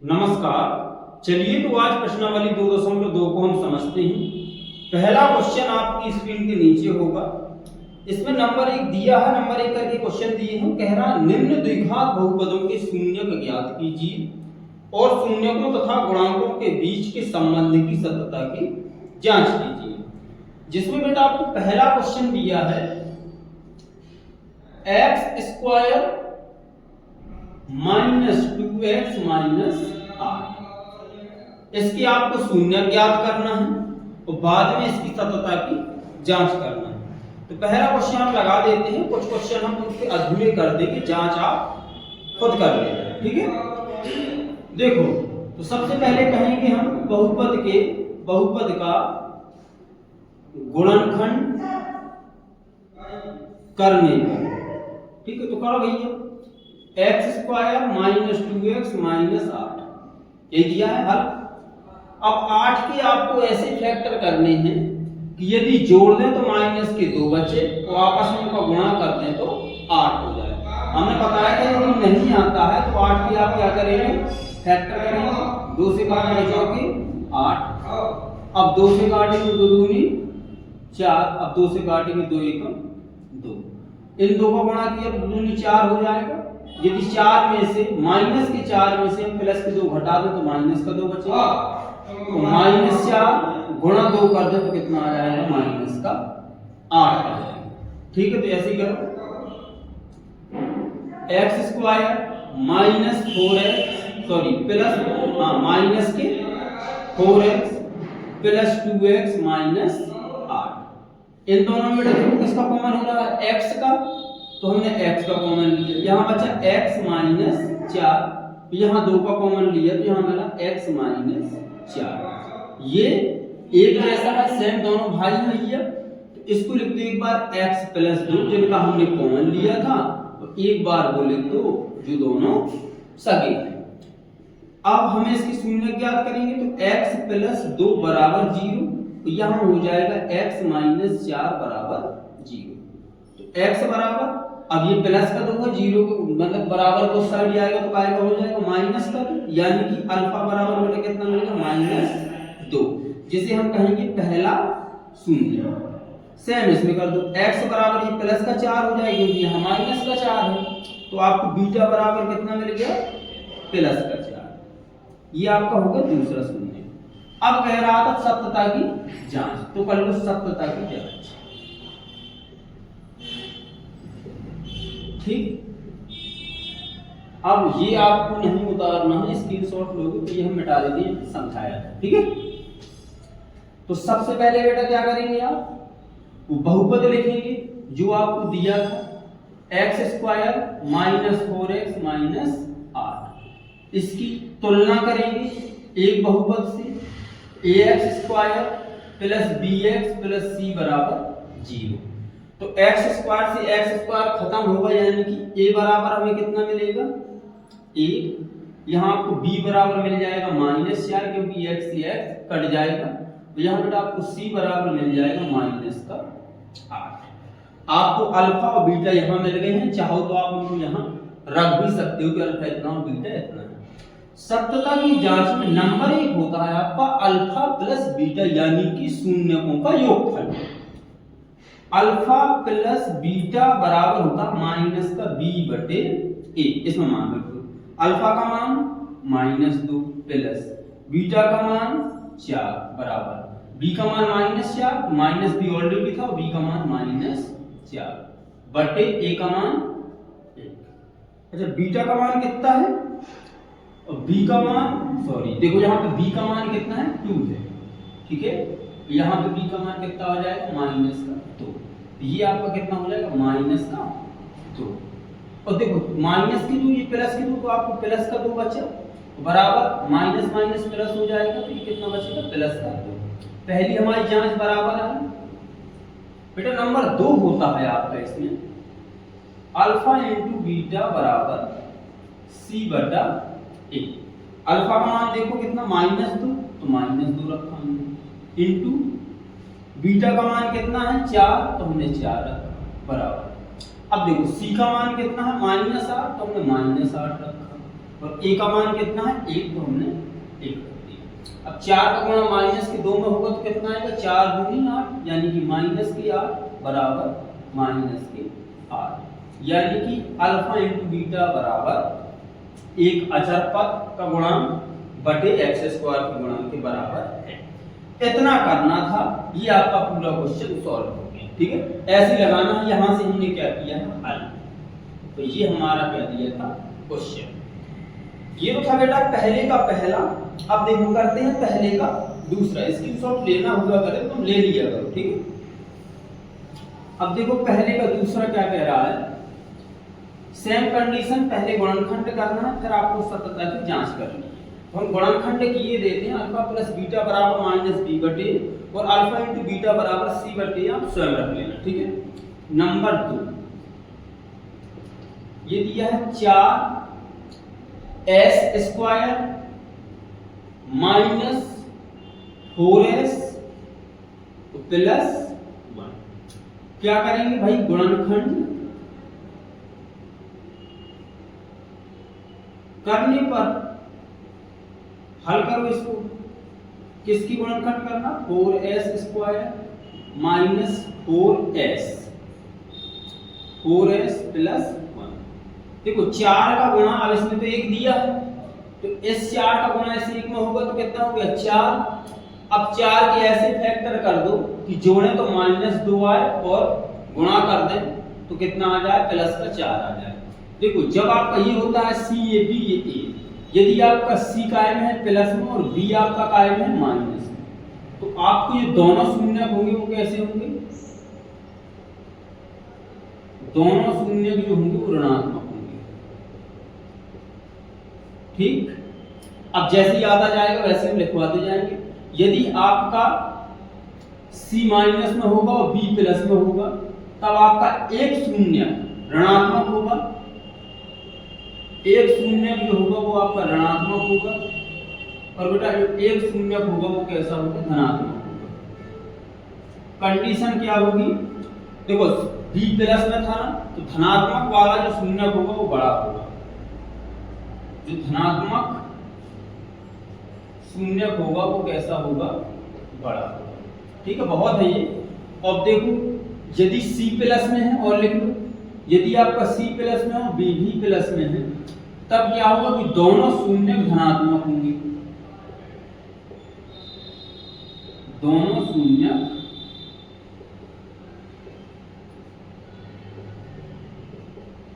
नमस्कार। चलिए तो आज प्रश्नावली 2.2 को हम समझते हैं। पहला क्वेश्चन आपकी स्क्रीन के नीचे होगा। इसमें नंबर 1 दिया है, नंबर 1 करके क्वेश्चन दिए हैं। कह रहा निम्न द्विघात बहुपदों के शून्यक ज्ञात कीजिए और शून्यकों तथा गुणांकों के बीच के संबंध की सत्यता की जांच कीजिए। जिसमें बेटा आपको पहला क्वेश्चन दिया है x² - 2x - 8। इसकी आपको शून्य ज्ञात करना है और बाद में इसकी सत्यता की जांच करना है। तो पहला क्वेश्चन हम लगा देते हैं, कुछ क्वेश्चन हम उसके अधूरे कर देंगे, जांच आप खुद कर लेना, ठीक है। देखो, तो सबसे पहले कहेंगे हम बहुपद का गुणनखंड करने का, ठीक है। तो करो भैया, x² - 2x - 8 ये दिया है हल। अब 8 के आपको ऐसे फैक्टर करने हैं कि यदि जोड़ दें तो माइनस के 2 बचे और आपस में उनका गुणा कर दें तो 8 हो जाए। हमने बताया था यदि नहीं आता है तो 8 की आप क्या करेंगे, फैक्टर करेंगे। 2 से काटेंगे 4 के 8, अब 2 से काटेंगे 2 दूनी 4, अब 2 से काटेंगे 2 एकम 2, इन दो का गुणा किया तो 2 दूनी 4 हो जाएगा। यदि 4 में से माइनस के 4 में से हम प्लस के 2 घटा दें तो माइनस का 2 बचेगा। तो -4 गुणा 2 कर दे तो कितना आ जाएगा, माइनस का 8 आ जाएगा, ठीक है। तो ऐसे ही करो, x² - 4x प्लस माइनस के 4x प्लस 2x - 8। इन दोनों में देखो किसका कॉमन हो रहा है, x का, तो हमने x का कॉमन लिया। यहाँ बचा x - 4, यहाँ 2 का कॉमन लिया तो यहाँ मिला x - 4। ये एक जैसा है, सेम दोनों भाई हैं ये। तो इसको लिख दो एक बार x + 2 जिनका हमने कॉमन लिया था, तो एक बार वो लिख दो जो दोनों सगे हैं। अब हमें इसकी शून्य ज्ञात करेंगे तो x + 2 बराबर 0, तो यहाँ हो जाएगा x - 4 बराबर 0। तो x बराबर, अब ये प्लस का 2 है, 0 को मतलब बराबर को साइड जाएगा तो काय का हो जाएगा, माइनस का 2, यानी कि अल्फा बराबर बेटा कितना मिलेगा, -2, जिसे हम कहेंगे पहला शून्य। सेम इसमें कर दो, x बराबर ये प्लस का 4 हो जाएगा क्योंकि यहाँ माइनस का 4 है, तो आपको बीटा बराबर कितना मिल गया, प्लस का 4। ये आपका होगा दूसरा शून्य। अब कह रहा था सत्यता की जांच, तो कर लो सत्यता की जांच, ठीक। अब ये आपको नहीं उतारना है, स्क्रीनशॉट लोगे तो ये हम मिटा देते हैं, समझाया, ठीक है। तो सबसे पहले बेटा क्या करेंगे, आप वो बहुपद लिखेंगे जो आपको दिया था, x² - 4x - 8। इसकी तुलना करेंगे एक बहुपद से, ax² + bx + c बराबर 0। तो x² से x² खत्म होगा, यानी कि a बराबर हमें कितना मिलेगा, 1। यहाँ आपको b बराबर मिल जाएगा -4 क्योंकि x से x कट जाएगा, तो यहाँ बेटा आपको c बराबर मिल जाएगा -8। आपको अल्फा और बीटा यहाँ मिल गए हैं, चाहो तो आप उनको यहाँ रख भी सकते हो कि अल्फा इतना और बीटा इतना है। सत्यता की जांच में नंबर 1 होता है आपका अल्फा प्लस बीटा, यानी कि शून्यकों का योगफल। अल्फा प्लस बीटा बराबर होगा -b/a। इसमें मान रखो, अल्फा का मान -2 प्लस बीटा का मान 4 बराबर b का मान -4, -b ऑलरेडी था और b का मान -4 बटे a का मान 1। अच्छा, बीटा का मान कितना है और b का मान, सॉरी देखो यहाँ पे b का मान कितना है, 2 है, ठीक है। यहाँ पे b का मान कितना हो जाएगा, -2। ये आपका कितना हो जाएगा, -2। और देखो माइनस की 2 ये प्लस की 2, तो आपको प्लस का 2 बचा बराबर माइनस प्लस हो जाएगा, तो ये कितना बचेगा, प्लस का 2। पहली हमारी जांच बराबर है बेटा। नंबर 2 होता है आपका इसमें अल्फा × बीटा बराबर c/a। अल्फा का मान देखो कितना, -2, तो -2 रखा हमने, इंटू बीटा का मान कितना है, 4, तो हमने 4 रखा बराबर। अब देखो c का मान कितना है, -8, तो हमने -8 रखा। और ए का मान कितना है 1, तो हमने 1 कर दिया। अब 4 का गुणा माइनस के 2 में होगा तो कितना आएगा 4 दूनी 8, यानी कि माइनस के 8 बराबर माइनस के 8, यानी कि अल्फा इंटू बीटा बराबर एक अचर पद का गुणांक बटे एक्स स्क्वायर के गुणांक के बराबर है। इतना करना था, ये आपका पूरा क्वेश्चन सॉल्व हो गया। ठीक है, ऐसे लगाना है। यहां से हमने क्या किया है हल, तो ये हमारा क्या दिया था क्वेश्चन। ये तो था बेटा पहले का पहला। अब देखो करते हैं पहले का दूसरा। स्क्रीनशॉट लेना हुआ करे तो ले लिया करो। ठीक है, अब देखो पहले का दूसरा क्या कह रहा है। सेम कंडीशन, पहले गुणनखंड करना है, फिर आपको सततता की जांच करनी है। तो हम गुणनखंड किए देते हैं अल्फा प्लस बीटा बराबर माइनस बी बटे और अल्फा इंटू बीटा बराबर सी बटे, आप स्वयं रख लेना। ठीक है, नंबर 2 ये दिया है 4s square minus 4s plus 1। क्या करेंगे भाई गुणनखंड करने पर हल करो इसको। किसकी गुणनखंड करना 4s square minus 4s plus 1। देखो 4 का गुणा, अब इसमें तो 1 दिया है, तो इस 4 का गुणा इस 1 में होगा तो कितना हो गया 4। अब 4 के ऐसे फैक्टर कर दो कि जोड़े तो -2 आए और गुणा कर दें तो कितना आ जाए प्लस का 4 आ जाए। देखो जब आपका ये होता है सी ए बी ये ए, यदि आपका सी कायम है प्लस में और बी आपका कायम है माइनस में, तो आपको ये दोनों शून्य होंगे वो कैसे होंगे, दोनों शून्य जो होंगे वो ऋणात्मक होंगे। ठीक, अब जैसे याद आ जाएगा वैसे हम लिखवाते जाएंगे। यदि आपका सी माइनस में होगा और बी प्लस में होगा तब आपका एक शून्य ऋणात्मक होगा, एक शून्य जो होगा वो आपका ऋणात्मक होगा, और बेटा जो एक शून्य होगा वो कैसा होगा धनात्मक होगा। कंडीशन क्या होगी, देखो बी प्लस में था ना, तो धनात्मक वाला जो शून्य होगा वो बड़ा होगा, जो धनात्मक शून्य होगा वो कैसा होगा बड़ा होगा। ठीक है, बहुत है ये। अब देखो यदि सी प्लस में है और लिख लो, यदि आपका सी प्लस में हो बी भी प्लस में है तब क्या होगा कि दोनों शून्य धनात्मक होंगे, दोनों शून्य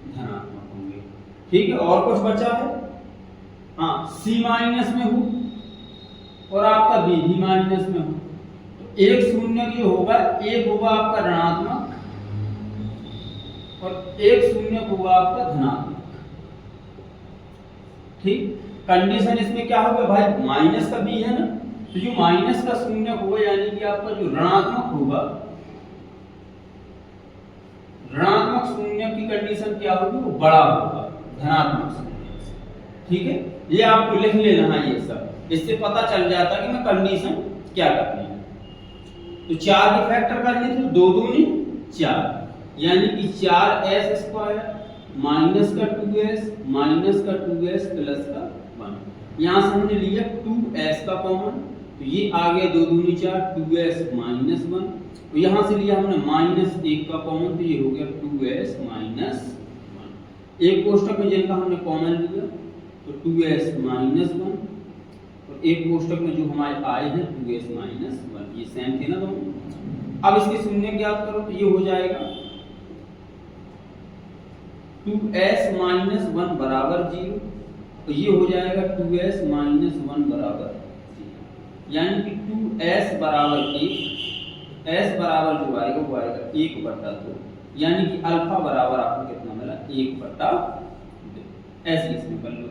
धनात्मक होंगे। ठीक है, और कुछ बचा है, हाँ सी माइनस में हो और आपका बी भी माइनस में हो, तो एक शून्य जो होगा एक होगा आपका ऋणात्मक और एक शून्य होगा आपका धनात्मक। ठीक, कंडीशन इसमें क्या होगा भाई माइनस का बी है ना, तो जो माइनस का शून्य होगा यानी कि आपका जो ऋणात्मक होगा, ऋणात्मक शून्य की कंडीशन क्या होगी वो बड़ा होगा धनात्मक शून्य। ठीक है, ये आपको लिख लेना है ये सब, इससे पता चल जाता है कि मैं कंडीशन क्या करनी है। तो 4 के फैक्टर करने थे, 2 दूनी 4, यानी कि 4s स्क्वायर माइनस का 2s माइनस का 2s प्लस का 1। यहां से हमने लिया 2s का कॉमन, तो ये आ गया 2 दूनी 4 2s माइनस 1। तो यहां से लिया हमने -1 का कॉमन, तो ये हो गया 2s माइनस 1। एक कोष्टक में जिनका हमने कॉमन लिया तो 2s माइनस 1, और एक कोष्टक में जो हमारे आए हैं 2s माइनस 1, ये सेम थे ना दोनों। अब इसके शून्य ज्ञात करो तो ये हो जाएगा 2s माइनस 1 बराबर 0, तो ये हो जाएगा 2s माइनस 1 बराबर 0, यानी कि 2s बराबर 1, s बराबर जो आएगा वो आएगा 1/2, यानी कि अल्फा बराबर आपको कितना मिला 1/2। ऐसे इसमें कर लो,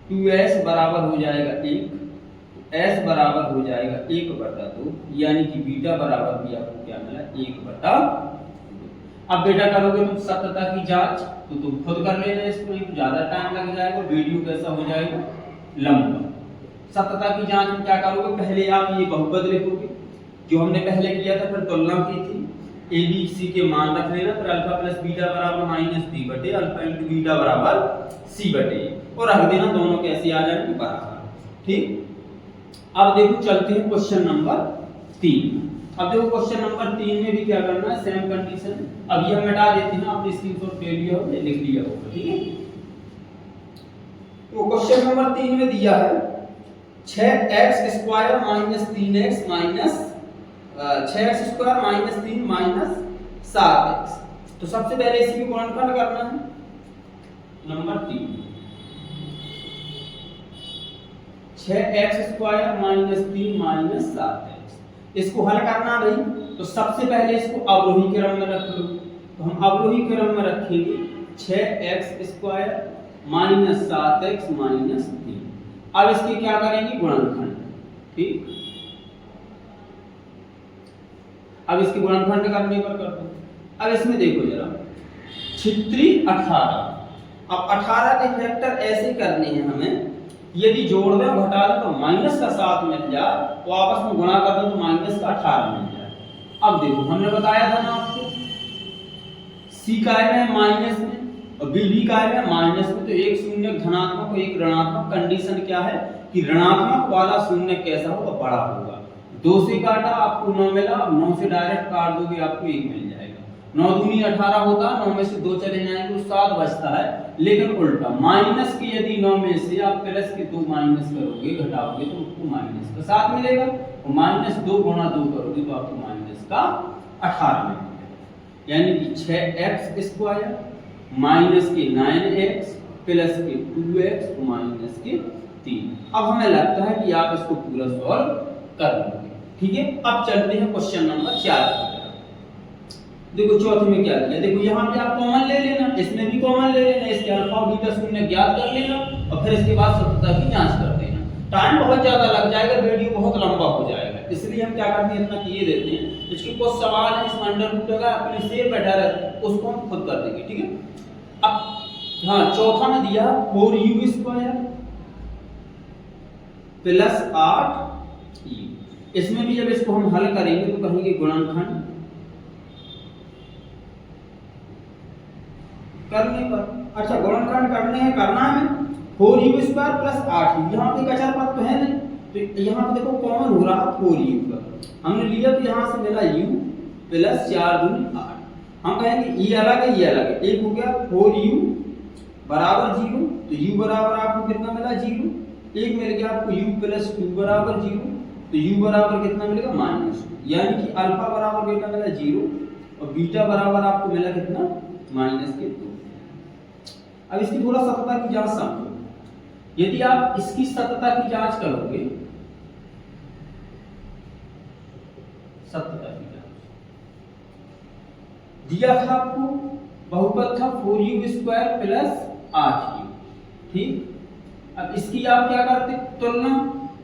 2s बराबर हो जाएगा 1, s बराबर हो जाएगा 1/2, यानी कि बीटा बराबर भी आपको क्या मिला 1/2। अब बेटा करोगे तुम सततता की जांच तो तुम खुद कर लेना, इसको नहीं ज्यादा टाइम लग जाएगा, वीडियो कैसा हो जाएगा लंबा। सततता की जांच में क्या करोगे, पहले आप ये बहुपद लिखोगे जो हमने पहले किया था, फिर तुलना की थी, ए बी सी के मान रख लेना, फिर अल्फा प्लस बीटा बराबर -b बटे अल्फा इंटू बीटा बराबर c बटे। और रख देना, दोनों कैसे आ जाएंगे बराबर। ठीक, अब देखो चलते हैं क्वेश्चन नंबर 3। अब देखो क्वेश्चन नंबर 3 में भी क्या करना है, सेम कंडीशन। अब ये हम मिटा देते हैं, आपने स्क्रीनशॉट ले लिया हो, लिख लिया होगा। ठीक है, तो क्वेश्चन नंबर 3 में दिया है 6x² - 3x minus 6x² - 3 minus 7x। तो सबसे पहले इसकी गुणनखंड करना है, नंबर 3 6x² - 3 माइनस 7x। इसको हल करना भाई, तो सबसे पहले इसको अवरोही क्रम में रख लो। तो हम अवरोही क्रम में रखेंगे 6x² - 7x माइनस 3। अब इसके क्या करेंगे, गुणनखंड। ठीक, अब इसके गुणनखंड करने पर कर दो। अब इसमें देखो जरा 6 18। अब 18 के फैक्टर ऐसे करने हैं हमें, यदि जोड़ दें घटा दें तो माइनस का 7 मिल जाए, तो आपस में गुणा कर दें तो माइनस का 18 मिल जाए। अब देखो हमने बताया था ना आपको, सी काय में माइनस में और बी भी काय में माइनस में, तो एक शून्य धनात्मक और एक ऋणात्मक। कंडीशन क्या है कि ऋणात्मक वाला शून्य कैसा होगा, बड़ा होगा। 2 से काटा आपको 9 मिला, 9 से डायरेक्ट काट दोगे आपको 1 मिल जाएगा। 9 दूनी 18 होता, 9 में से 2 चले जाएंगे तो 7 बचता है। लेकिन उल्टा माइनस के यदि 9 में से आप प्लस के 2 माइनस करोगे, घटाओगे, तो आपको माइनस का 7 मिलेगा। और माइनस 2 गुणा 2 करोगे तो आपको माइनस का 18 मिलेगा। यानी कि 6x² माइनस के 9x प्लस के 2x माइनस के 3। अब हमें लगता है कि आप इसको पूरा सॉल्व कर लोगे। ठीक है, अब चलते हैं क्वेश्चन नंबर 4 की तरफ। देखो चौथे में क्या दिया, देखो यहाँ पे आप कॉमन ले लेना, इसमें भी कॉमन ले लेना, इसके अल्फा और बीटा शून्य ज्ञात कर लेना और फिर इसके बाद सत्यता की जांच कर देना। टाइम बहुत ज्यादा लग जाएगा, वीडियो बहुत लंबा हो जाएगा, इसलिए हम क्या करते हैं, इतना किए देते हैं। इसके कुछ सवाल है, इसमें अंडर रूट का अपने से बैठा रहता है, उसको हम खुद कर देंगे। ठीक है, अब हाँ चौथा में दिया 4u² प्लस 8u। इसमें भी जब इसको हम हल करेंगे तो कहेंगे गुणनखंड करने पर। अच्छा, गुणनखंड करना है 4u² प्लस 8u। यहाँ पे अचर पद तो है नहीं, तो यहाँ पे देखो कॉमन हो रहा 4u का, हमने लिया तो यहाँ से मिला u प्लस 4 दूनी 8। हम कहेंगे ये अलग है, ये अलग है। एक हो गया 4u बराबर 0, तो u बराबर आपको कितना मिला 0। एक मिल गया आपको u प्लस 2 बराबर 0, तो u बराबर कितना मिलेगा -2। यानी कि अल्फा बराबर बीटा मिला 0 और बीटा बराबर आपको मिला कितना -2। अब इसकी थोड़ा सत्यता की जांच समझो। यदि आप इसकी सत्यता की जांच करोगे, सत्यता की जांच दिया था आपको, बहुपद था 4u² प्लस 8u। ठीक, अब इसकी आप क्या करते, तुलना,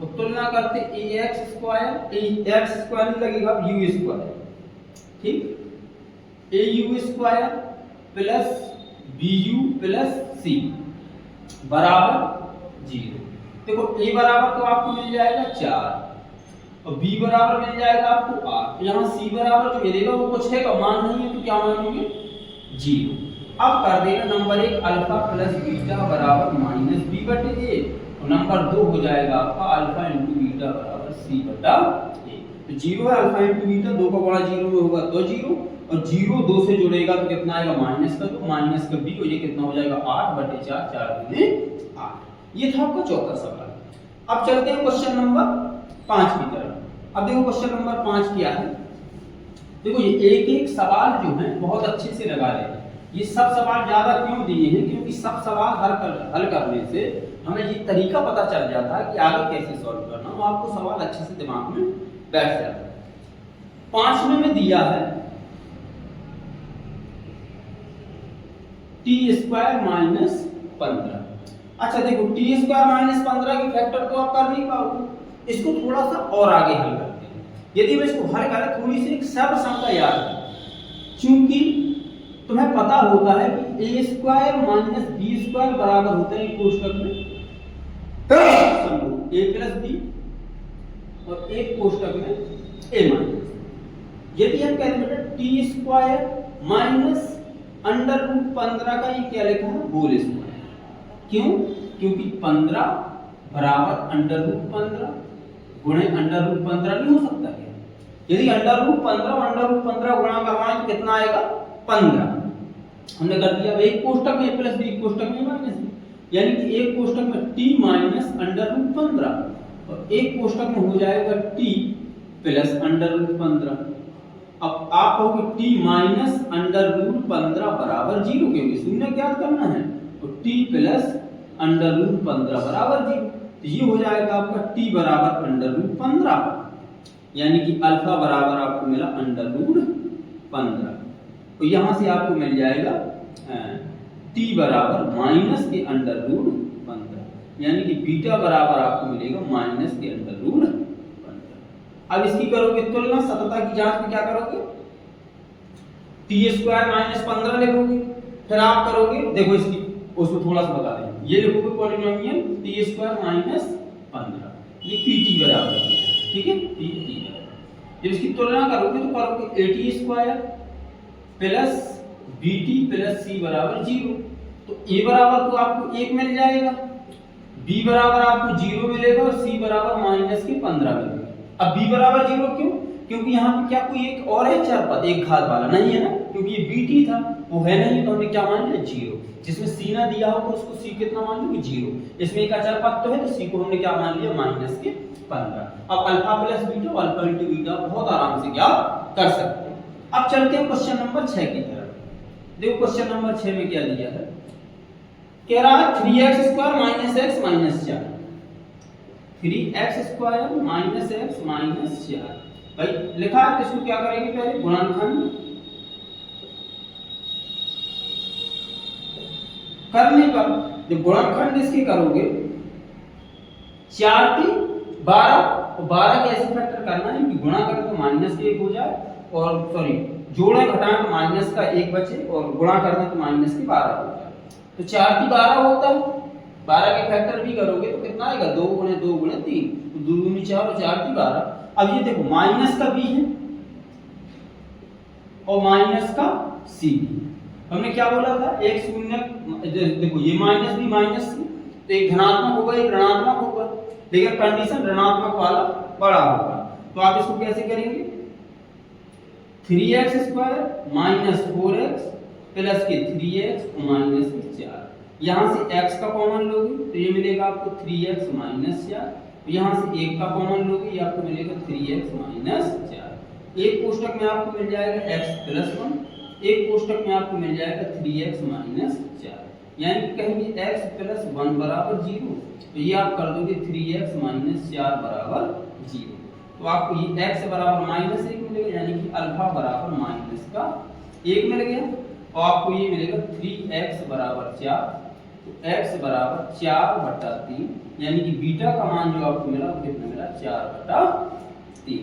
तो तुलना करते ax² नहीं लगेगा, u²। ठीक, au² plus bu plus c बराबर 0। देखो a बराबर तो आपको मिल जाएगा 4 और b बराबर मिल जाएगा आपको 8। यहाँ c बराबर जो मिलेगा वो कुछ है का मान नहीं है, तो क्या मानेंगे 0। अब कर देगा नंबर 1 अल्फा प्लस बीटा बराबर -b/a और नंबर 2 हो जाएगा आपका अल्फा इंटू बीटा बराबर c/a। तो 0 है अल्फा इंटू बीटा, 2 का गुणा 0 में होगा तो 0 और 0 2 से जुड़ेगा तो कितना आएगा -2 माइनस का b, और ये कितना हो जाएगा 8/4 4 दूनी 8। ये था आपका चौथा सवाल। अब चलते हैं क्वेश्चन नंबर 5 की तरफ। अब देखो क्वेश्चन नंबर 5 क्या है। देखो ये एक एक सवाल जो है बहुत अच्छे से लगा लेना। ये सब सवाल ज्यादा क्यों दिए हैं, क्योंकि सब सवाल हल करने से हमें ये तरीका पता चल जाता है कि आगे कैसे सॉल्व करना, तो आपको सवाल अच्छे से दिमाग में बैठ जाता है। 5वें में दिया है t² - 15। अच्छा देखो t² - 15 के फैक्टर तो आप कर नहीं पाओगे, इसको थोड़ा सा और आगे हल करते हैं। यदि मैं इसको हल करें, थोड़ी सी एक सर्व संख्या याद है, क्योंकि तुम्हें पता होता है कि a² - b² बराबर होता है कोष्ठक में a प्लस b और एक कोष्ठक में a माइनस। यदि हम कहते हैं t² - अंडर रूट 15 का ये क्या लिखा है होल स्क्वायर। क्यों, क्योंकि 15 बराबर अंडर रूट 15 गुणे अंडर रूट 15 नहीं हो सकता क्या? यदि अंडर रूट 15 और अंडर रूट 15 गुणा करवाएं तो कितना आएगा? 15। हमने कर दिया। एक कोष्टक में प्लस बी, एक कोष्टक में माइनस बी, यानी कि एक कोष्टक में टी माइनस अंडर रूट 15 और एक कोष्टक में हो जाएगा टी प्लस अंडर रूट 15। अब आप कहोगे टी माइनस अंडर रूट 15 बराबर 0, क्योंकि शून्य ज्ञात करना है, तो टी प्लस अंडर रूट 15 बराबर 0। तो ये हो जाएगा आपका टी बराबर अंडर रूट 15, यानी कि अल्फा बराबर आपको मिला अंडर रूट 15। तो यहां से आपको मिल जाएगा टी बराबर माइनस के अंडर रूट 15, यानी कि बीटा बराबर आपको मिलेगा माइनस के अंडर रूट 15। अब इसकी करोगे तुलना, सतता की जांच में क्या करोगे? टी स्क्वायर माइनस 15 लिखोगे, फिर आप करोगे, देखो इसकी उसमें थोड़ा सा बता दें, ये लिखोगे पॉलिनोमियल टी स्क्वायर माइनस 15, ये पीटी बराबर है, ठीक है, पीटी बराबर। जब इसकी तुलना करोगे तो करोगे a t square plus b t plus c बराबर 0, तो ए बराबर तो आपको 1 मिल जाएगा, बी बराबर आपको 0 मिलेगा और सी बराबर माइनस के 15 मिलेगा। अब बी बराबर 0 क्यों? क्योंकि यहाँ पे क्या कोई एक और है चर पद, एक घात वाला नहीं है ना, क्योंकि ये बीटी था, वो है नहीं, तो हमने क्या मान लिया? 0। जिसमें सी ना दिया हो तो उसको सी कितना मान लिया? 0। इसमें एक अचर पद तो है, तो सी को हमने क्या मान लिया? माइनस के 15। अब alpha plus beta, alpha into beta बहुत आराम से क्या कर सकते हैं। अब चलते हैं क्वेश्चन नंबर 6 की तरफ। देखो क्वेश्चन नंबर 6 में क्या दिया है, कह रहा है 3x square minus x minus 4, 3x square minus x minus 4। भाई लिखा है, तो इसको क्या करेंगे? पहले गुणनखंड करने पर जब गुणनखंड इसके करोगे 4 की 12, तो 12 के ऐसे फैक्टर करना है कि गुणा करें तो माइनस के 1 हो जाए, और सॉरी जोड़े घटाएं तो माइनस का 1 बचे, और गुणा करना तो माइनस के 12 हो जाए। तो 4 की 12 होता है, 12 के फैक्टर भी करोगे तो कितना आएगा? 2 गुणे 2 गुणे 3, तो 2 दूनी 4 और 4 की 12। अब ये देखो माइनस का बी है और माइनस का सी भी। हमने क्या बोला था? एक शून्य, देखो ये माइनस बी माइनस सी, तो एक धनात्मक होगा एक ऋणात्मक होगा, लेकिन कंडीशन ऋणात्मक वाला बड़ा होगा। तो आप इसको कैसे करेंगे? 3x square minus 4x plus के 3x माइनस 4, यहां से x का कॉमन लोगे तो ये मिलेगा आपको 3x माइनस 4, यहां से 1 का कॉमन लोगे ये आपको मिलेगा 3x माइनस 4। एक कोष्टक में आपको मिल जाएगा x प्लस 1, एक कोष्टक में आपको मिल जाएगा 3x माइनस 4, यानी कि कहेंगे x प्लस 1 बराबर 0, तो ये आप कर दोगे 3x माइनस 4 बराबर 0। तो आपको ये x बराबर माइनस 1 मिलेगा, यानी कि अल्फा बराबर माइनस का 1 मिल गया, और आपको ये मिलेगा 3x बराबर 4, तो x बराबर 4/3, यानी कि बीटा का मान जो आपको मिला वो कितना मिला? 4/3।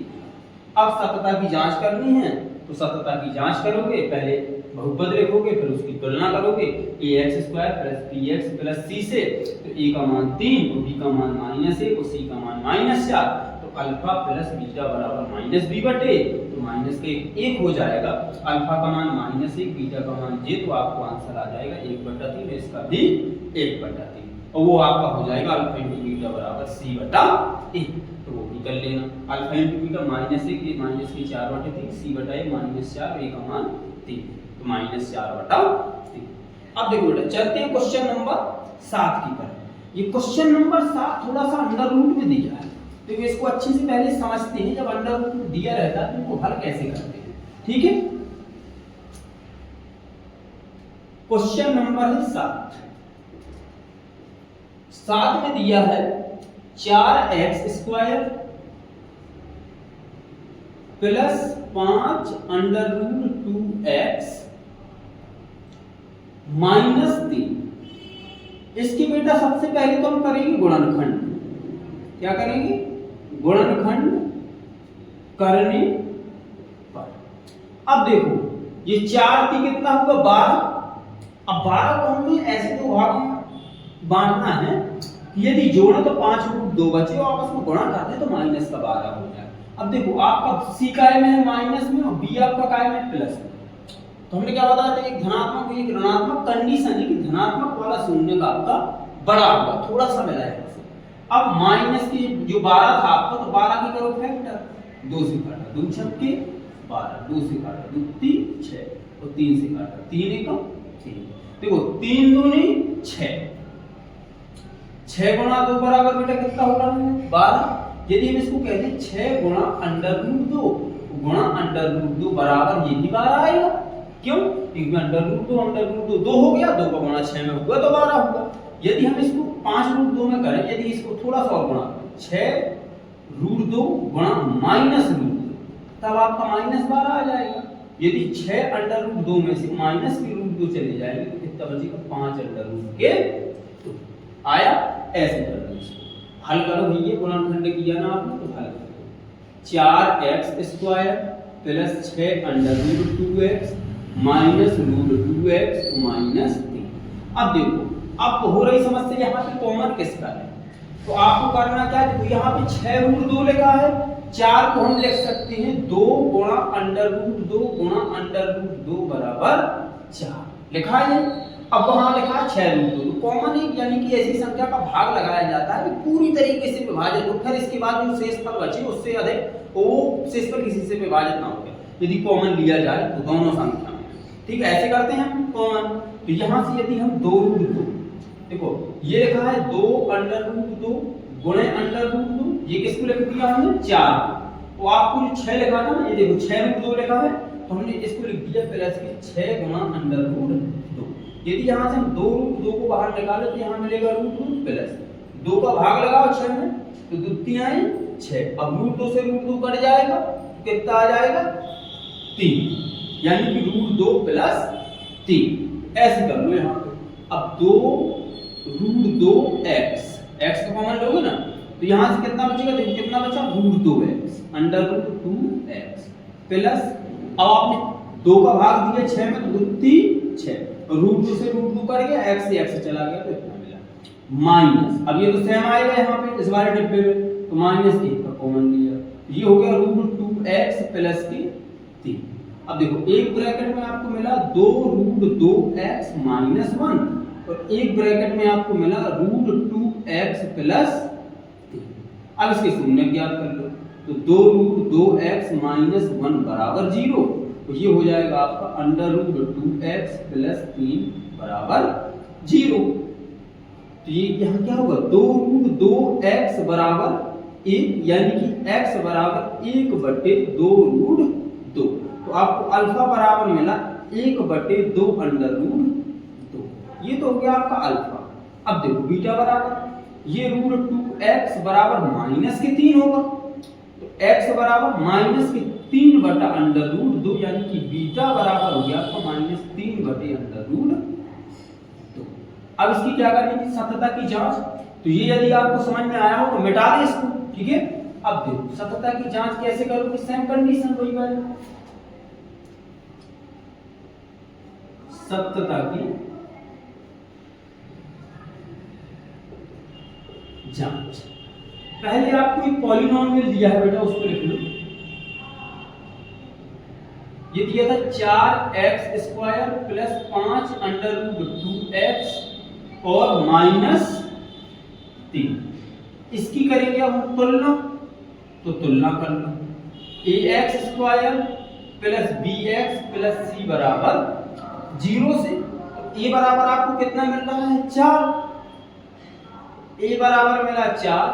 अब सतता की जांच करनी है, तो सतता की जांच करोगे, पहले बहुपद लिखोगे, फिर उसकी तुलना करोगे ax square plus bx plus c से, तो a का मान 3 और b का मान -1 और c का मान -4, तो अल्फा प्लस बीटा बराबर -b बटे, तो माइनस के 1 हो जाएगा, अल्फा का मान -1 बीटा का मान j, तो आपको आंसर आ जाएगा 1/3, इसका भी 1/3, और वो आपका हो जाएगा अल्फा इंटू बीटा बराबर c/1, तो वो भी कर लेना। अल्फा इंटू बीटा -1 ये माइनस के 4/3, c/1 -4, a का मान 3, तो -4/3। अब देखो बेटा चलते हैं क्वेश्चन नंबर 7 की तरफ। ये क्वेश्चन नंबर 7 थोड़ा सा अंडर रूट में दिया है, तो इसको अच्छे से पहले समझते हैं, जब अंडर रूट में दिया रहता है तो इनको हल कैसे करते हैं, ठीक है। क्वेश्चन नंबर है 7 में दिया है 4x square plus 5 under root 2x minus 3। इसकी बेटा सबसे पहले तो हम करेंगे गुणनखंड। क्या करेंगे? गुणनखंड करने पर अब देखो ये 4 की कितना होगा? 12। अब 12 को हमें ऐसे दो भागों में बांटना है, यदि जोड़ो तो 5 रूट 2 बचे और आपस में गुणा करते तो माइनस का 12 हो जाए। अब देखो आपका सी काय में है माइनस में और बी आपका काय में प्लस में, तो हमने क्या बताया था? एक धनात्मक एक ऋणात्मक कंडीशन है कि धनात्मक वाला शून्य का आपका बड़ा हुआ, थोड़ा सा मिला है। अब माइनस की जो 12 था आपका, तो 12 की करो फैक्टर, 2 से काटा 2 छक्के 12, 2 से काटा 2 3 6 और 3 से काटा 3 एकम 3। देखो 3 दूनी 6, 6 गुणा 2 बराबर बेटा कितना हो रहा है 12। यदि हम इसको कहते हैं 6 गुणा अंडर रूट 2 गुणा अंडर रूट 2 बराबर ये भी 12 आएगा। क्यों? क्योंकि अंडर रूट 2 2 हो गया, 2 का गुणा 6 में हुआ तो 12 होगा। यदि हम इसको 5 रूट 2 में करें, यदि इसको थोड़ा सा और गुणा करें 6 रूट 2 गुणा माइनस रूट 2, तब आपका माइनस 12 आ जाएगा। यदि 6 अंडर रूट 2 में से माइनस की रूट 2 चले जाएंगे तो कितना बचेगा 5 अंडर रूट के 2 आया। ऐसे कर लो इसको, हल करो भैया, गुणनखंड किया ना आपने तो हल करो। 4x² plus 6 under root 2x minus root 2x minus 3। अब देखो, अब हो रही समस्या यहाँ पे कॉमन किसका है, तो आपको करना क्या है, यहाँ पे 6 रूट 2 लिखा है, 4 को हम लिख सकते हैं 2 गुणा अंडर रूट 2 गुणा अंडर रूट 2 बराबर 4 लिखा है। अब वहां लिखा है 6 रूट 2, तो कॉमन है, यानी कि ऐसी संख्या का भाग लगाया जाता है कि पूरी तरीके से विभाजित हो, फिर इसके बाद जो शेषफल बचे उससे अधिक वो शेषफल किसी से विभाजित ना हो, यदि कॉमन लिया जाए तो दोनों संख्या में। ठीक है, ऐसे करते हैं हम कॉमन। तो यहाँ से यदि हम 2 रूट 2, देखो ये लिखा है 2 अंडर रूट 2 गुणे अंडर रूट 2, ये किसको लिख दिया हमने 4, तो आपको जो 6 लिखा था ना, ये देखो 6 रूट 2 लिखा है, तो हमने इसको लिख दिया प्लस के 6 गुणा अंडर रूट 2। यदि यहाँ से हम 2 रूट 2 को बाहर निकाले तो यहाँ मिलेगा रूट 2 प्लस 2 का भाग लगाओ 6 में, तो 2 3 आए 6। अब रूट 2 से रूट 2 कट जाएगा, कितना आ जाएगा 3, यानी कि रूट 2 प्लस 3। ऐसे कर लो यहाँ पे। अब 2 रूट 2x, x को कॉमन लोगे ना, तो यहाँ से कितना बचेगा, देखो कितना बचा root 2x under root 2x plus, अब आपने 2 का भाग दिया 6 में, तो 2 3 6, रूट 2 से रूट 2 कट गया, x से x चला गया तो इतना मिला माइनस। अब ये तो सेम आएगा यहाँ पे इस वाले डिब्बे में, तो माइनस 1 का कॉमन लिया, ये हो गया रूट 2x प्लस के 3। अब देखो एक ब्रैकेट में आपको मिला 2 रूट 2x माइनस 1 और एक ब्रैकेट में आपको मिला रूट 2x प्लस 3। अब इसके शून्य ज्ञात कर लो, तो 2 रूट 2x माइनस 1 बराबर 0, तो ये हो जाएगा आपका अंडर रूट 2x प्लस 3 बराबर 0। तो ये यहाँ क्या होगा 2 रूट 2x बराबर 1, यानी कि x बराबर 1/2 रूट 2, तो आपको अल्फा बराबर मिला 1/2 अंडर रूट 2, ये तो हो गया आपका अल्फा। अब देखो बीटा बराबर ये रूट 2x बराबर माइनस के 3 होगा, तो x बराबर माइनस के 3 बटा अंडर रूट 2, यानी कि बीटा बराबर हो गया आपका माइनस 3 बटे अंडर रूट 2। अब इसकी क्या करनी है, सत्यता की जांच। तो ये यदि आपको समझ में आया हो तो मिटा दे इसको, ठीक है। अब देखो सत्यता की जांच कैसे करोगे, सेम कंडीशन वही वाली सत्यता की जांच। पहले आपको एक पॉलिनोमियल दिया है बेटा, उसको लिख लो। ये दिया था 4x² plus 5 under root 2x और माइनस 3। इसकी करेंगे अब हम तुलना, तो तुलना कर लो। ax² plus bx plus c बराबर 0 से, तो a बराबर आपको कितना मिल रहा है 4, a बराबर मिला 4,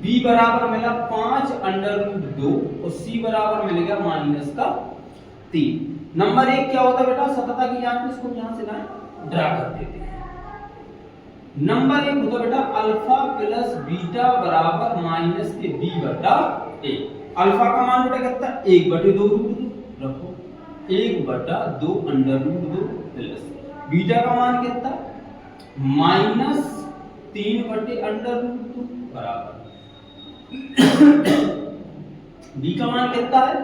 b बराबर मिला 5 अंडर रूट 2 और c बराबर मिल गया माइनस का 3। नंबर 1 क्या होता है बेटा, सत्यता की जांच में इसको यहां से लाइन ड्रा कर देते हैं। नंबर 1 होता बेटा अल्फा प्लस बीटा बराबर माइनस के b बटा a। अल्फा का मान बेटा कितना 1/2 रूट 2 रखो, 1/2 अंडर रूट 2 प्लस बीटा का मान कितना माइनस 3 अंडर रूट 2 बराबर b का मान कितना है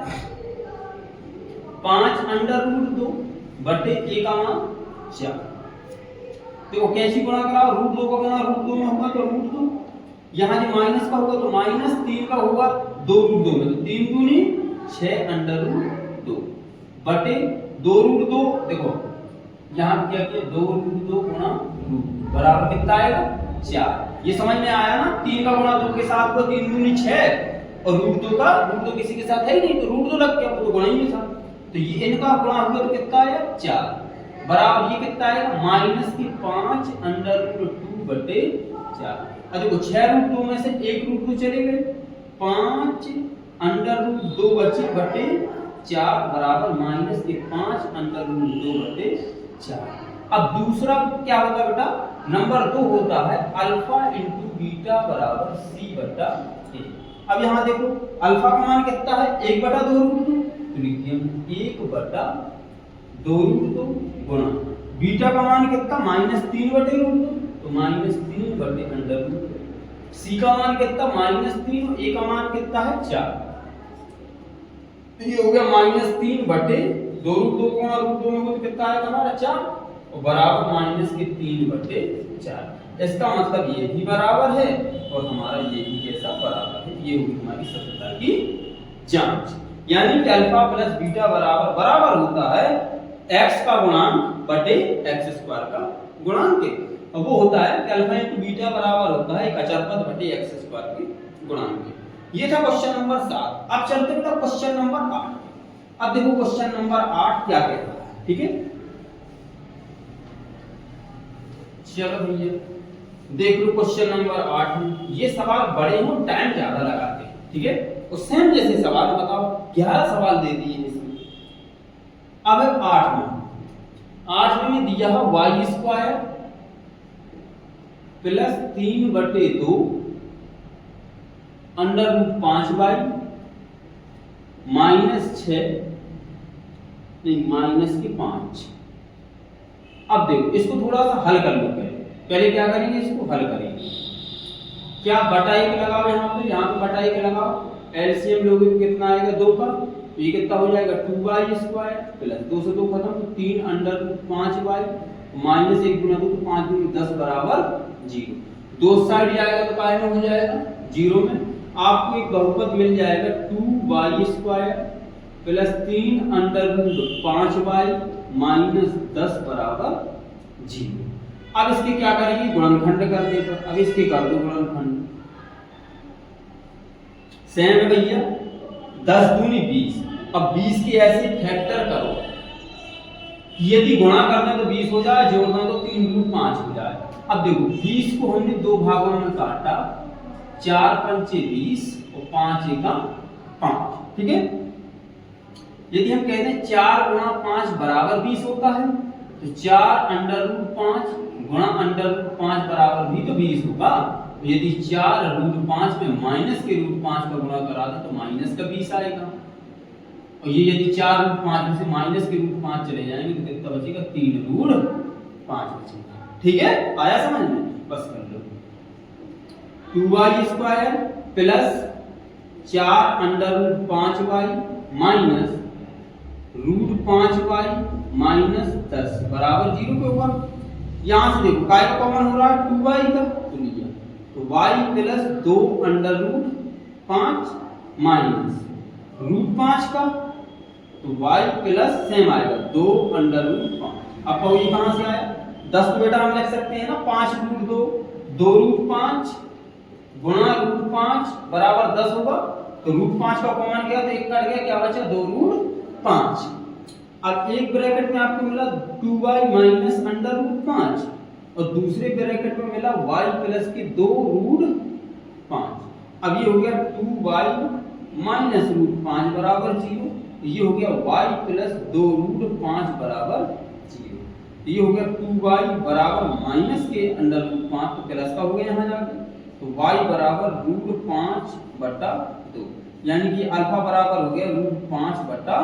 5 अंडर रूट 2 बटे a का मान 4। देखो कैसी गुणा कराओ, रूट 2 का गुणा रूट 2 में होगा तो रूट 2, यहाँ जो माइनस का होगा तो माइनस 3 का होगा 2 रूट 2 में, तो 3 दूनी 6 अंडर रूट 2 बटे 2 रूट 2। देखो यहाँ क्या किया 2 रूट 2 गुणा रूट 2, बराबर कितना आएगा 4। ये समझ में आया ना, 3 का गुणा 2 के साथ को 3 दूनी 6 और रूट 2 किसी के साथ है ही नहीं, तो रूट 2 लग गया, वो तो गुणा ही नहीं था। तो ये इनका गुणा हुआ तो कितना आया 4 बराबर ये कितना आएगा -5 अंडर रूट 2 बटे 4। अब देखो 6 रूट 2 में से एक रूट 2 चले गए, 5 अंडर रूट 2 बटे 4 बराबर -5 अंडर रूट 2 बटे 4। अब दूसरा क्या होगा बेटा, नंबर 2 होता है अल्फा इंटू बीटा बराबर c बटा a। अब यहाँ देखो अल्फा का मान कितना है 1/2 रूट 2, तो लिखिए 1/2 रूट 2 गुणा बीटा का मान कितना -3 बटे रूट 2, तो -3 बटे अंडर रूट 2। c का मान कितना -3 और a का मान कितना है 4, तो ये हो गया -3 बटे 2 रूट 2 गुणा रूट 2 में हो तो कितना आएगा हमारा 4 और बराबर -3 बटे 4। इसका मतलब ये भी बराबर है और हमारा ये भी कैसा बराबर है। ये होगी हमारी सत्यता की जांच, यानी कि अल्फा प्लस बीटा बराबर होता है x का गुणांक बटे x स्क्वायर का गुणांक के। और वो होता है कि अल्फा इंटू बीटा बराबर होता है एक अचर पद बटे x स्क्वायर के गुणांक के। ये था क्वेश्चन नंबर 7। अब चलते हैं क्वेश्चन नंबर 8। अब देखो क्वेश्चन नंबर 8 क्या कहता है, ठीक है। चलो भैया देख लो क्वेश्चन नंबर 8 में ये सवाल बड़े हो टाइम ज्यादा लगाते हैं, ठीक है। और सेम जैसे सवाल बताओ 11 सवाल दे दिए इसमें। अब 8 में दिया है y स्क्वायर प्लस 3 बटे 2 अंडर रूट 5y -6 नहीं -5। अब देखो इसको थोड़ा सा हल कर लो, पहले क्या करेंगे इसको हल करेंगे। क्या बटा 1 लगाओ, यहाँ पे बटा 1 लगाओ, एलसीएम लोगे तो कितना आएगा 2 का, तो ये कितना हो जाएगा 2y स्क्वायर प्लस 2 से 2 खत्म तो 3 अंडर रूट 5y -1 गुना 2 तो 5 दूनी 10 बराबर 0। दो साइड जाएगा तो काय में हो जाएगा 0 में। आपको एक बहुपद मिल जाएगा 2y square plus 3 under root 5y -10 बराबर 0। अब इसके क्या करेंगे गुणनखंड कर देते, अब इसके कर दो गुणनखंड। सेम है भैया 10 दूनी 20। अब 20 के ऐसे फैक्टर करो कि यदि गुणा करना तो 20 हो जाए, जोड़ना तो 3 रूट 5 हो जाए। अब देखो 20 को हमने दो भागों में काटा, 4 पंचे 20 और 5 एका 5, ठीक है। यदि हम कहते हैं 4 गुणा 5 बराबर 20 होता है, तो 4 अंडर रूट 5 गुणा अंडर रूट 5 बराबर भी तो 20 होगा। तो यदि 4 रूट 5 में माइनस के रूट 5 का गुणा करा दे तो माइनस का 20 आएगा। और ये यदि 4 रूट 5 में से माइनस के रूट 5 चले जाएंगे तो कितना बचेगा 3 रूट 5 बचेगा, ठीक है। आया समझ में, बस कर लो 2y square plus 4 under root 5y minus root 5y -10 बराबर 0 पे होगा। यहां से देखो काय का कॉमन हो रहा है 2y का, तो लिया तो y plus 2 under root 5 minus root 5 का, तो y प्लस सेम आएगा 2 अंडर रूट 5। अब ये कहां से आया 10 तो बेटा हम लिख सकते हैं ना 5 रूट 2 रूट 5 गुणा रूट 5 बराबर 10 होगा। तो रूट 5 का कॉमन गया तो एक कट गया, क्या बचा 2 रूट 5। अब एक ब्रैकेट में आपको मिला 2y माइनस अंडर रूट 5 और दूसरे ब्रैकेट में मिला y प्लस के 2 रूट 5। अब ये हो गया 2y माइनस रूट 5 बराबर 0, तो ये हो गया y प्लस 2 रूट 5 बराबर 0। ये हो गया 2y बराबर माइनस के अंडर रूट 5 तो प्लस का हो गया यहाँ जाके, तो y बराबर रूट 5 बटा 2, यानी कि अल्फा बराबर हो गया रूट 5 बटा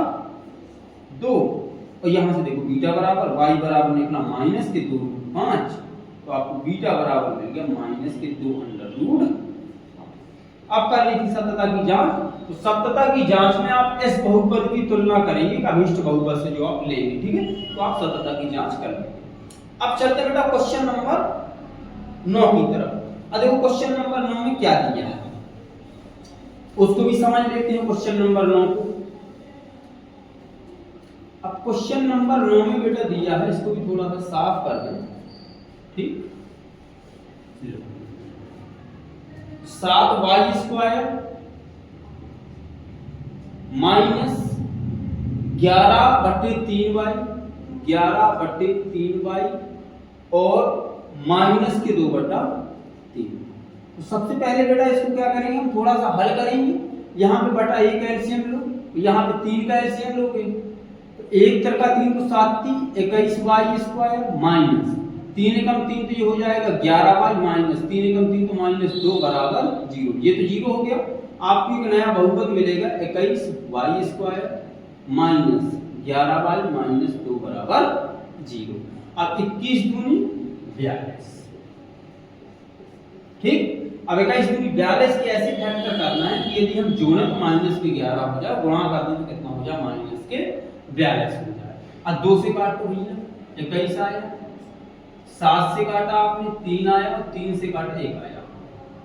2। और यहां से देखो बीटा बराबर y बराबर निकला माइनस के 2 रूट 5, तो आपको बीटा बराबर मिल गया माइनस के 2 अंडर रूट 5। अब कर ली थी सत्यता की जांच, तो सत्यता की जांच में आप इस बहुपद की तुलना करेंगे अभिष्ट बहुपद से जो आप लेंगे, ठीक है। तो आप सत्यता की जांच कर लेंगे। अब चलते बेटा क्वेश्चन नंबर 9 की तरफ। अब देखो क्वेश्चन नंबर 9 में क्या दिया है उसको भी समझ लेते हैं क्वेश्चन नंबर 9 को। अब क्वेश्चन नंबर 9 में बेटा दिया है, इसको भी थोड़ा सा साफ कर दें, ठीक। 7y² माइनस 11/3y 11/3y और माइनस के 2/3। तो सबसे पहले बेटा इसको क्या करेंगे, हम थोड़ा सा हल करेंगे। यहाँ पे बटा एक एलसीएम लो, यहाँ पे 3 का एलसीएम लोगे तो 1 3 का 3 तो 7 3 21y² माइनस 3 एकम 3 तो ये हो जाएगा 11y माइनस 3 एकम 3 तो -2 बराबर 0। ये तो 0 हो गया। आपको एक नया बहुपद मिलेगा 21y² माइनस 11y माइनस 2 बराबर 0। अब 21 दूनी 42। ठीक, अब 21 दूनी 42 की ऐसे फैक्टर करना है कि यदि हम जोड़ें तो -11 हो जाए, गुणा कर दें तो कितना हो जाए -42 हो जाए। अब 2 से काटो भैया 21 आया, 7 से काटा आपने 3 आया और 3 से काटा 1 आया।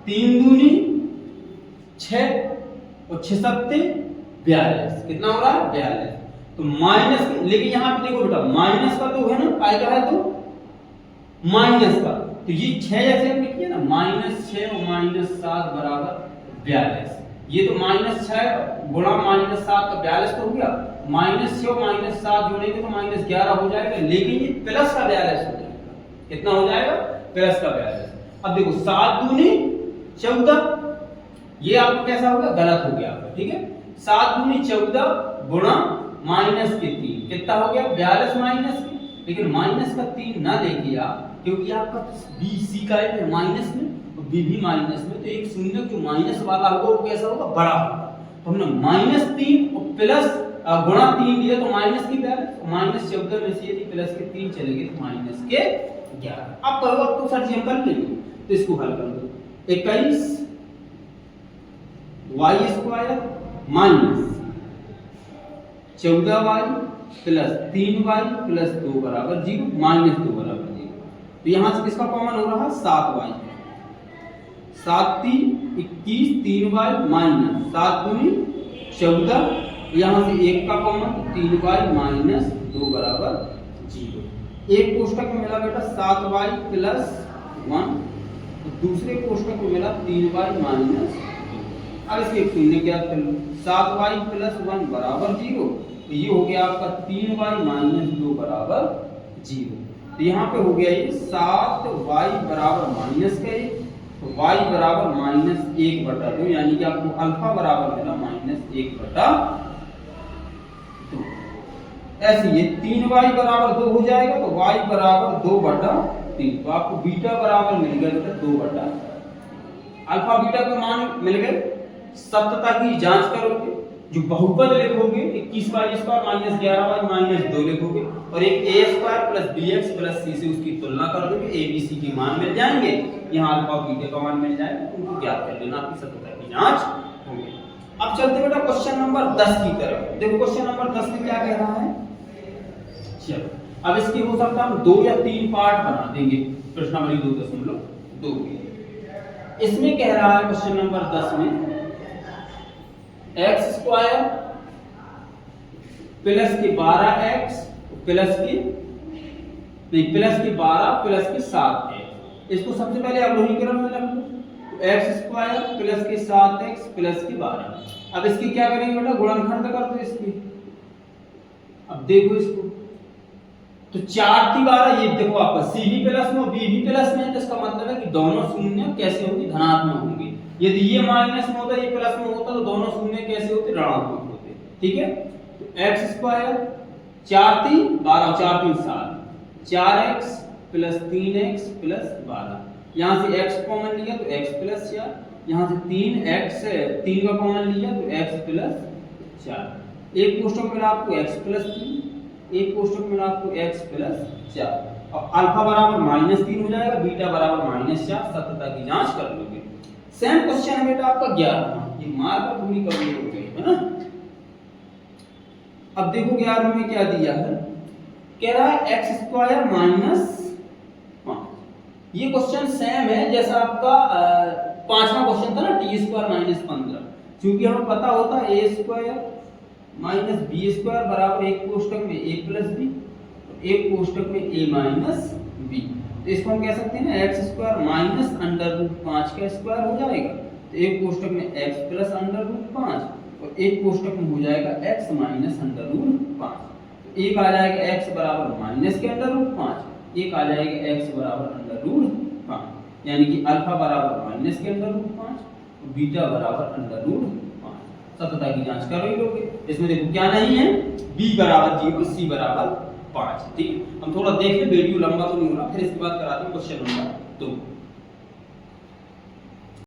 3 दूनी 6 और 6 सत्ते 42। कितना हो रहा है 42। तो माइनस, लेकिन यहाँ पे देखो बेटा माइनस का तो है ना, काय का है तो माइनस का, तो ये 6 जैसे हम लिखिए ना -6 और -7 बराबर 42। ये तो -6 गुणा -7 का 42 तो हो गया। -6 और -7 जोड़ेंगे तो -11 हो जाएगा, लेकिन ये प्लस का 42 हो जाएगा। कितना हो जाएगा प्लस का 42। अब देखो 7 दूनी 14, ये आपको कैसा होगा गलत हो गया आपका। ठीक है, 7 दूनी 14 गुणा -3 कितना हो गया 42 माइनस के, लेकिन माइनस का 3 ना लेके आप, क्योंकि आपका बी सी का है माइनस में और बी भी माइनस में, तो एक शून्य जो माइनस वाला होगा वो कैसा होगा बड़ा होगा। तो हमने -3 और प्लस गुणा 3 लिया तो माइनस की 42, -14 में से यदि प्लस के 3 चले गए तो माइनस के 11। अब करो, अब तो सर जी हम कर लेंगे, तो इसको हल कर दो। 21y² minus 14y plus 3y plus 2 बराबर 0, -2 बराबर 0। तो यहां से किसका कॉमन हो रहा है 7y, 7 3 21 3y माइनस 7 दूनी 14, यहां से 1 का कॉमन 3y माइनस 2 बराबर 0। एक कोष्टक में मिला बेटा 7y प्लस 1, दूसरे कोष्टक में मिला 3y माइनस 2। अब इसके एक शून्य ज्ञात कर लो, 7y प्लस 1 बराबर 0, तो ये हो गया आपका 3y माइनस 2 बराबर 0। तो यहाँ पे हो गया ये 7y बराबर -1, तो y बराबर -1/2, यानी कि आपको अल्फा बराबर मिला -1/2। ऐसे ये 3y बराबर 2 हो जाएगा तो y बराबर 2/3, तो आपको बीटा बराबर मिल गया बेटा 2/3। अल्फा बीटा का मान मिल गए। सत्यता की जांच करोगे, जो बहुपद लिखोगे 21y² माइनस 11y माइनस 2 लिखोगे और एक a² plus bx plus c से उसकी तुलना कर दोगे, a b c के मान मिल जाएंगे, यहाँ अल्फा बीटा का मान मिल जाएगा, उनको ज्ञात कर लेना, आपकी सत्यता की जांच होगी। अब चलते बेटा क्वेश्चन नंबर 10 की तरफ। देखो क्वेश्चन नंबर 10 में क्या कह रहा है। चलो अब इसकी हो सकता है हम 2 या 3 पार्ट बना देंगे प्रश्नावली 2.2 के। इसमें कह रहा है क्वेश्चन नंबर 10 में x² प्लस के 12x प्लस के 12 प्लस के 7x, इसको सबसे पहले अवरोहीकरण में रख लो, तो x² प्लस के 7x प्लस के 12। अब इसकी क्या करेंगे बेटा गुणनखंड कर दो इसकी। अब देखो इसको, तो 4 × 12, ये देखो आपका c भी प्लस में और b भी प्लस में, तो इसका मतलब है कि दोनों शून्य कैसे होंगे धनात्मक होंगे। यदि ये माइनस में होता ये प्लस में होता तो दोनों शून्य कैसे होते ऋणात्मक होते। ठीक है, तो x² 4 3 12 4 3 7, 4x plus 3x plus 12, यहाँ से x कॉमन लिया तो x प्लस 4, यहाँ से 3 का कॉमन लिया तो x प्लस 4। एक कोष्टक मिला आपको x प्लस 3, एक कोष्टक मिला आपको x प्लस 4। अब अल्फा बराबर -3 हो जाएगा, बीटा बराबर -4, सत्यता की जांच कर लोगे। सेम क्वेश्चन है बेटा आपका 11वां, ये मार्क पूरी करनी हो गई है ना। अब देखो 11वें में क्या दिया है, कह रहा है x² माइनस 5। ये क्वेश्चन सेम है जैसा आपका 5वां क्वेश्चन था ना t² माइनस 15, क्योंकि हमें पता होता है a² माइनस b² बराबर एक कोष्टक में a प्लस b, एक कोष्टक में a माइनस b। तो इसको हम कह सकते हैं ना x square minus under root 5 का स्क्वायर हो जाएगा। तो एक कोष्टक में एक्स प्लस अंडर रूट 5 और एक कोष्टक में हो जाएगा एक्स माइनस अंडर रूट 5। तो एक आ जाएगा एक्स बराबर माइनस के अंडर रूट 5, एक आ जाएगा एक्स बराबर अंडर रूट 5, यानी कि अल्फा बराबर माइनस के अंडर रूट 5 और बीटा बराबर अंडर रूट 5। सतता की जांच कर रही लोगे। इसमें देखो क्या नहीं है, b बराबर 0 c बराबर 5। ठीक है, हम थोड़ा देख ले, वीडियो लंबा तो नहीं हो रहा, फिर इसके बाद कराते हैं क्वेश्चन नंबर 2।